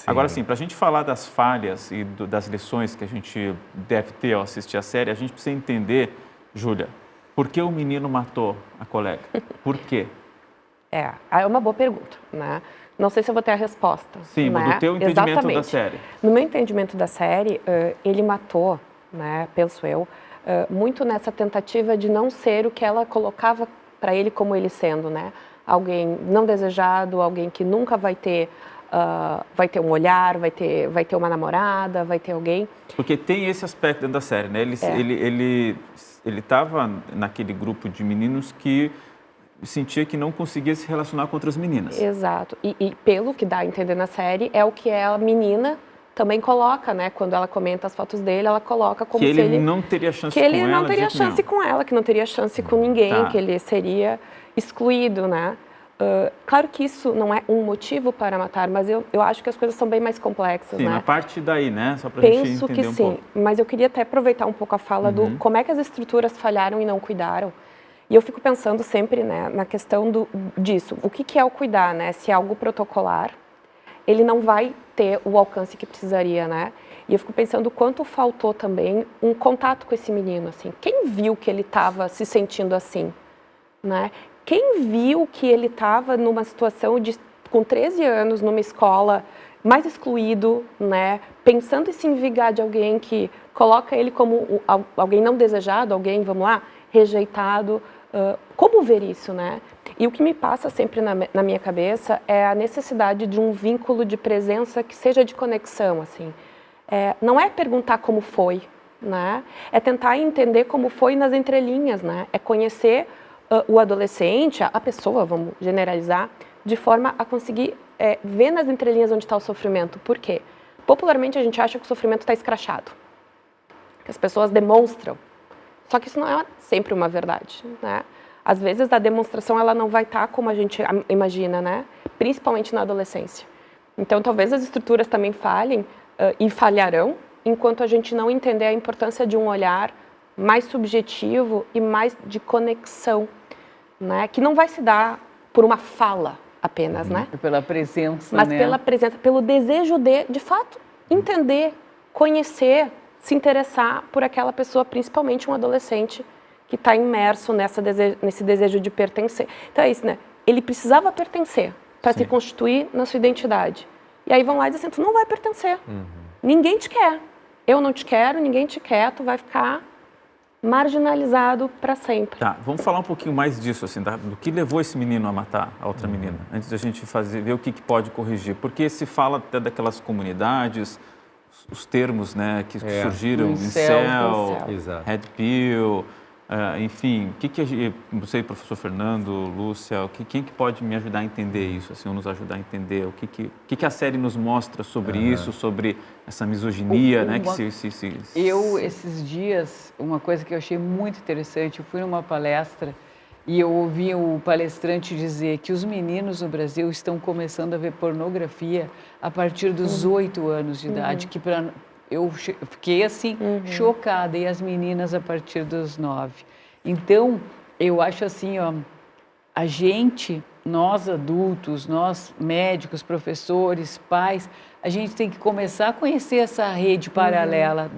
Agora, sim, para a gente falar das falhas e das lições que a gente deve ter ao assistir a série, a gente precisa entender, Júlia, por que o menino matou a colega? Por quê? É uma boa pergunta, né? Não sei se eu vou ter a resposta. Sim, né? mas do teu entendimento Exatamente. da série. No meu entendimento da série, ele matou, né, penso eu, muito nessa tentativa de não ser o que ela colocava para ele como ele sendo, né? Alguém não desejado, alguém que nunca vai ter um olhar, vai ter uma namorada, vai ter alguém. Porque tem esse aspecto dentro da série, né? Ele estava naquele grupo de meninos que sentia que não conseguia se relacionar com outras meninas. Exato. E pelo que dá a entender na série, é o que a menina também coloca, né? Quando ela comenta as fotos dele, ela coloca como que se ele não teria chance com ela. Que com ele ela, não teria chance com ela, que não teria chance com ninguém, que ele seria excluído, né? Claro que isso não é um motivo para matar, mas eu acho que as coisas são bem mais complexas, sim, né? Sim, a parte daí, né? Só para a gente entender Penso que um sim, pouco. mas eu queria até aproveitar um pouco a fala do como é que as estruturas falharam e não cuidaram. E eu fico pensando sempre, né, na questão disso. O que é o cuidar, né? Se é algo protocolar, ele não vai ter o alcance que precisaria, né? E eu fico pensando o quanto faltou também um contato com esse menino, assim. Quem viu que ele estava se sentindo assim, né? Quem viu que ele estava numa situação com 13 anos, numa escola, mais excluído, né? Pensando em se envigar de alguém que coloca ele como alguém não desejado, alguém, vamos lá, rejeitado. Como ver isso, né? E o que me passa sempre na minha cabeça é a necessidade de um vínculo de presença que seja de conexão, assim. Não é perguntar como foi, né? É tentar entender como foi nas entrelinhas, né? É conhecer o adolescente, a pessoa, vamos generalizar, de forma a conseguir ver nas entrelinhas onde está o sofrimento. Por quê? Popularmente a gente acha que o sofrimento está escrachado, que as pessoas demonstram. Só que isso não é sempre uma verdade, né? Às vezes a demonstração ela não vai estar como a gente imagina, né? Principalmente na adolescência. Então talvez as estruturas também falhem e falharão enquanto a gente não entender a importância de um olhar mais subjetivo e mais de conexão, né? Que não vai se dar por uma fala apenas, né? Pela presença, mas né? Pela presença, pelo desejo de fato, entender, conhecer, se interessar por aquela pessoa, principalmente um adolescente que está imerso nesse desejo de pertencer. Então é isso, né? Ele precisava pertencer para se constituir na sua identidade. E aí vão lá e dizem, tu não vai pertencer. Ninguém te quer. Eu não te quero, ninguém te quer, tu vai ficar marginalizado para sempre. Tá, vamos falar um pouquinho mais disso, assim, do que levou esse menino a matar a outra menina, antes da gente ver o que pode corrigir. Porque se fala até daquelas comunidades, os termos, né, que surgiram, incel, red pill, enfim, não sei, professor Fernando, Lúcia, quem que pode me ajudar a entender isso, assim, ou nos ajudar a entender o que a série nos mostra sobre isso, sobre essa misoginia, né, Eu, esses dias, uma coisa que eu achei muito interessante, eu fui numa palestra e eu ouvi o palestrante dizer que os meninos no Brasil estão começando a ver pornografia a partir dos 8 anos de idade, que eu fiquei assim, chocada, e as meninas a partir dos 9. Então, eu acho assim, ó, a gente, nós adultos, nós médicos, professores, pais, a gente tem que começar a conhecer essa rede paralela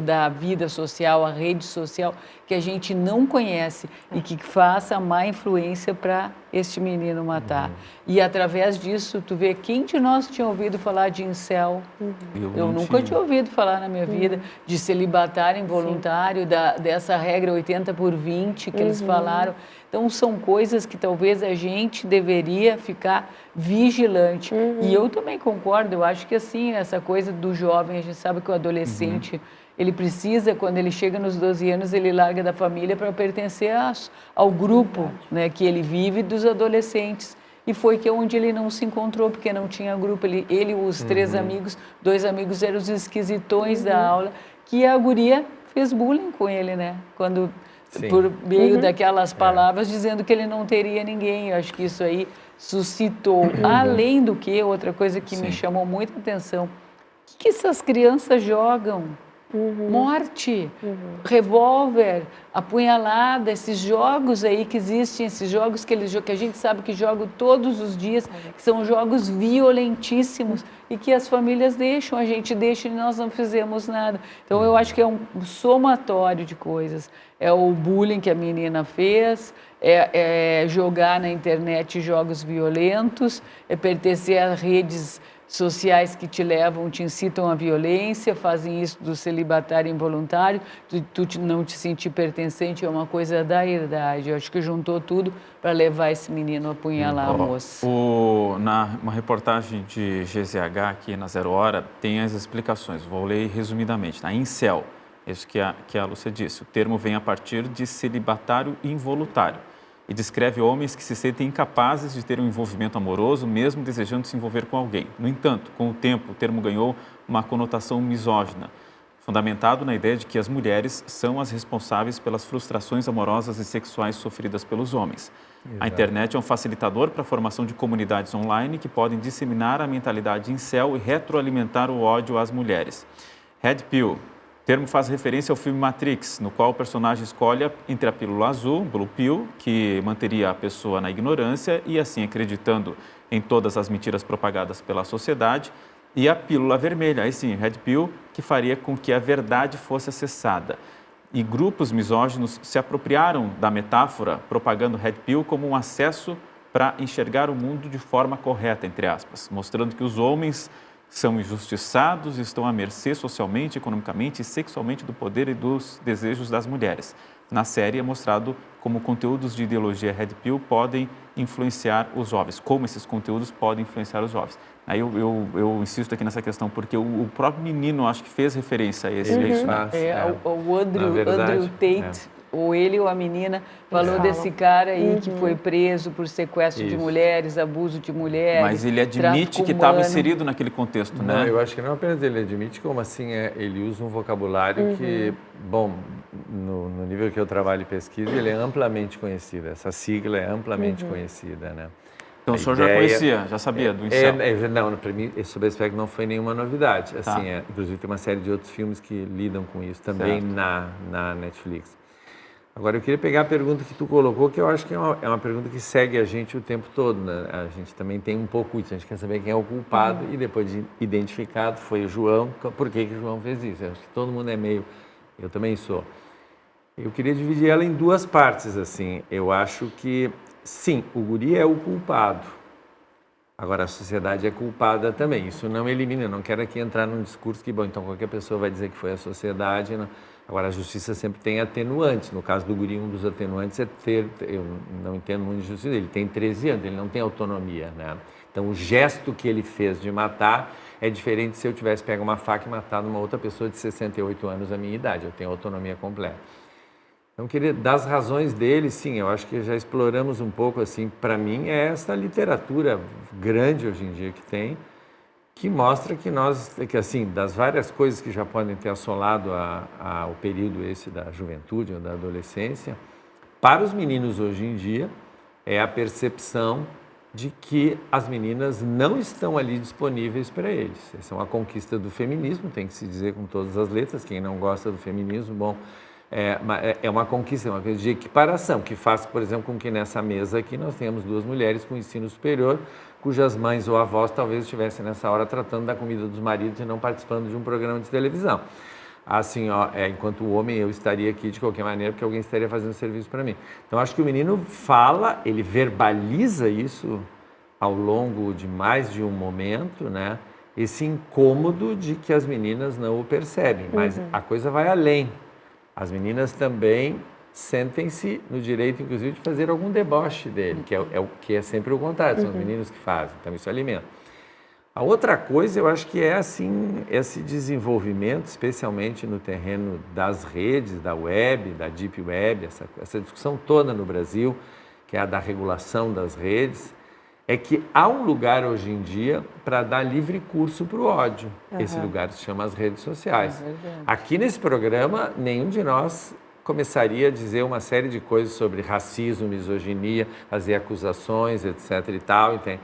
da vida social, a rede social que a gente não conhece e que faça má influência para este menino matar. E através disso, tu vê, quem de nós tinha ouvido falar de incel? Eu nunca tinha ouvido falar na minha vida de celibatário involuntário, dessa regra 80/20 que eles falaram. Então, são coisas que talvez a gente deveria ficar vigilante. E eu também concordo, eu acho que assim, essa coisa do jovem, a gente sabe que o adolescente, ele precisa, quando ele chega nos 12 anos, ele larga da família para pertencer ao grupo, né, que ele vive dos adolescentes. E foi onde ele não se encontrou, porque não tinha grupo. Ele e os 3 amigos, 2 amigos eram os esquisitões da aula, que a guria fez bullying com ele, né? Por meio daquelas palavras, dizendo que ele não teria ninguém. Eu acho que isso aí suscitou. Além do que, outra coisa que me chamou muita atenção, o que essas crianças jogam? morte, revólver, apunhalada, esses jogos aí que existem, esses jogos que a gente sabe que jogam todos os dias, que são jogos violentíssimos e que as famílias deixam, a gente deixa e nós não fizemos nada. Então eu acho que é um somatório de coisas. É o bullying que a menina fez, é jogar na internet jogos violentos, é pertencer a redes sociais que te levam, te incitam à violência, fazem isso do celibatário involuntário, tu não te sentir pertencente, é uma coisa da idade. Eu acho que juntou tudo para levar esse menino a apunhalar a moça. Uma reportagem de GZH aqui na Zero Hora tem as explicações, vou ler resumidamente. Na Incel, isso que a Lúcia disse, o termo vem a partir de celibatário involuntário e descreve homens que se sentem incapazes de ter um envolvimento amoroso, mesmo desejando se envolver com alguém. No entanto, com o tempo, o termo ganhou uma conotação misógina, fundamentado na ideia de que as mulheres são as responsáveis pelas frustrações amorosas e sexuais sofridas pelos homens. Exato. A internet é um facilitador para a formação de comunidades online que podem disseminar a mentalidade incel e retroalimentar o ódio às mulheres. Red Pill. O termo faz referência ao filme Matrix, no qual o personagem escolhe entre a pílula azul, Blue Pill, que manteria a pessoa na ignorância e assim acreditando em todas as mentiras propagadas pela sociedade, e a pílula vermelha, aí sim, Red Pill, que faria com que a verdade fosse acessada. E grupos misóginos se apropriaram da metáfora, propagando Red Pill como um acesso para enxergar o mundo de forma correta, entre aspas, mostrando que os homens são injustiçados e estão à mercê socialmente, economicamente e sexualmente do poder e dos desejos das mulheres. Na série é mostrado como conteúdos de ideologia Red Pill podem influenciar os jovens, como esses conteúdos podem influenciar os jovens. Aí eu insisto aqui nessa questão, porque o próprio menino acho que fez referência a esse isso, né? O Andrew Tate, ou ele ou a menina, falou desse cara aí que foi preso por sequestro de mulheres, abuso de mulheres. Mas ele admite que estava inserido naquele contexto, né? Não, eu acho que não apenas ele admite, como assim ele usa um vocabulário que, bom, no nível que eu trabalho e pesquiso, ele é amplamente conhecido. Essa sigla é amplamente conhecida, né? Então o senhor já conhecia, já sabia do incel? Não, para mim, sobre esse aspecto não foi nenhuma novidade. Assim, inclusive tem uma série de outros filmes que lidam com isso também na Netflix. Agora, eu queria pegar a pergunta que tu colocou, que eu acho que é uma pergunta que segue a gente o tempo todo, né? A gente também tem um pouco isso, a gente quer saber quem é o culpado e depois de identificado foi o João, por que o João fez isso? Eu acho que todo mundo é meio, eu também sou. Eu queria dividir ela em duas partes, assim. Eu acho que, sim, o guri é o culpado. Agora, a sociedade é culpada também. Isso não elimina, eu não quero aqui entrar num discurso que, bom, então qualquer pessoa vai dizer que foi a sociedade. Não. Agora, a justiça sempre tem atenuantes. No caso do guri, um dos atenuantes é eu não entendo muito de justiça, ele tem 13 anos, ele não tem autonomia, né? Então, o gesto que ele fez de matar é diferente se eu tivesse pego uma faca e matado uma outra pessoa de 68 anos da minha idade. Eu tenho autonomia completa. Então, das razões dele, sim, eu acho que já exploramos um pouco, assim, para mim, é essa literatura grande hoje em dia que tem, que mostra que assim, das várias coisas que já podem ter assolado o período esse da juventude ou da adolescência, para os meninos hoje em dia, é a percepção de que as meninas não estão ali disponíveis para eles. Essa é uma conquista do feminismo, tem que se dizer com todas as letras, quem não gosta do feminismo, bom, é uma conquista, é uma coisa de equiparação, que faz, por exemplo, com que nessa mesa aqui nós tenhamos duas mulheres com ensino superior, cujas mães ou avós talvez estivessem nessa hora tratando da comida dos maridos e não participando de um programa de televisão. Assim, enquanto o homem eu estaria aqui de qualquer maneira, porque alguém estaria fazendo serviço para mim. Então, acho que o menino fala, ele verbaliza isso ao longo de mais de um momento, né? Esse incômodo de que as meninas não o percebem, mas a coisa vai além. As meninas também sentem-se no direito, inclusive, de fazer algum deboche dele, que é sempre o contrário, são os meninos que fazem, então isso alimenta. A outra coisa, eu acho que é assim, esse desenvolvimento, especialmente no terreno das redes, da web, da deep web, essa discussão toda no Brasil, que é a da regulação das redes, é que há um lugar hoje em dia para dar livre curso para o ódio. Esse lugar se chama as redes sociais. Aqui nesse programa, nenhum de nós começaria a dizer uma série de coisas sobre racismo, misoginia, fazer acusações, etc. e tal, entende?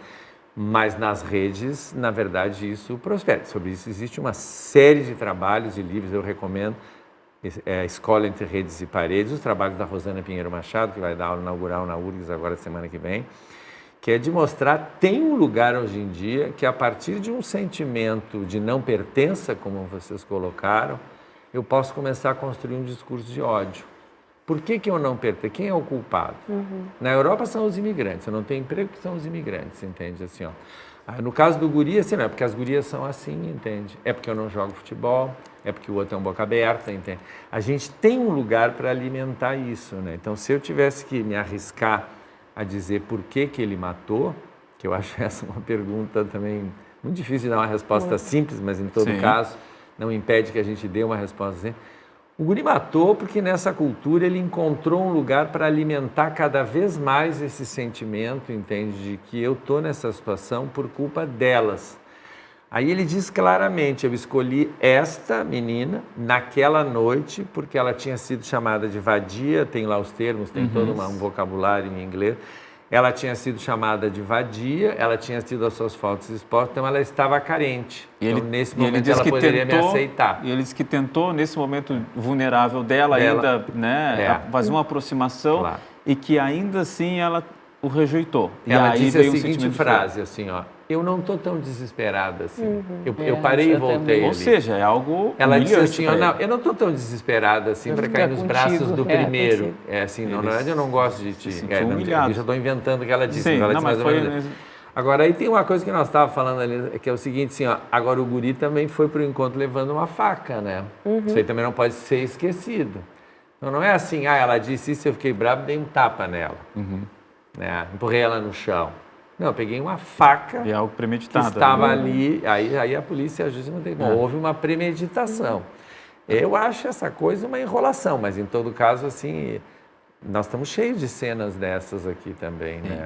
Mas nas redes, na verdade, isso prospera. Sobre isso existe uma série de trabalhos e livros, eu recomendo. A Escola Entre Redes e Paredes, os trabalhos da Rosana Pinheiro Machado, que vai dar aula inaugural na URGS agora semana que vem, que é de mostrar, tem um lugar hoje em dia que a partir de um sentimento de não pertença, como vocês colocaram, eu posso começar a construir um discurso de ódio. Por que eu não pertenço? Quem é o culpado? Na Europa são os imigrantes, eu não tenho emprego porque são os imigrantes, entende? Assim, ó. No caso do guri, assim, não é porque as gurias são assim, entende? É porque eu não jogo futebol, é porque o outro é um boca aberta, entende? A gente tem um lugar para alimentar isso, né? Então, se eu tivesse que me arriscar a dizer por que ele matou, que eu acho essa uma pergunta também muito difícil de dar uma resposta simples, mas em todo caso não impede que a gente dê uma resposta assim. O guri matou porque nessa cultura ele encontrou um lugar para alimentar cada vez mais esse sentimento, entende, de que eu estou nessa situação por culpa delas. Aí ele diz claramente, eu escolhi esta menina naquela noite porque ela tinha sido chamada de vadia, tem lá os termos, tem todo um vocabulário em inglês. Ela tinha sido chamada de vadia, ela tinha tido as suas fotos expostas, então ela estava carente. Então, nesse momento, ela poderia me aceitar. E ele disse que tentou, nesse momento vulnerável dela ainda, né, fazer uma aproximação e que ainda assim ela o rejeitou. Ela e aí disse veio a seguinte frase, assim, ó, eu não estou tão desesperada assim. Eu parei e voltei Ou ali. seja, é algo Ela disse humilhante assim, para não, ele. eu não estou tão desesperada assim para cair nos braços do primeiro. É assim, na verdade eu não gosto de ti. Humilhado. Eu já estou inventando o que ela disse. Sim, ela não, disse mas mais ou foi menos. mesmo. Agora, aí tem uma coisa que nós estávamos falando ali, que é o seguinte, assim, ó, agora o guri também foi para o encontro levando uma faca, né? Isso aí também não pode ser esquecido. Então, não é assim, ela disse isso, eu fiquei bravo, dei um tapa nela. Né? Empurrei ela no chão. Não, eu peguei uma faca É algo premeditado. que estava ali, aí a polícia e a justiça não tem bom. Houve uma premeditação. Eu acho essa coisa uma enrolação, mas em todo caso, assim, nós estamos cheios de cenas dessas aqui também, né?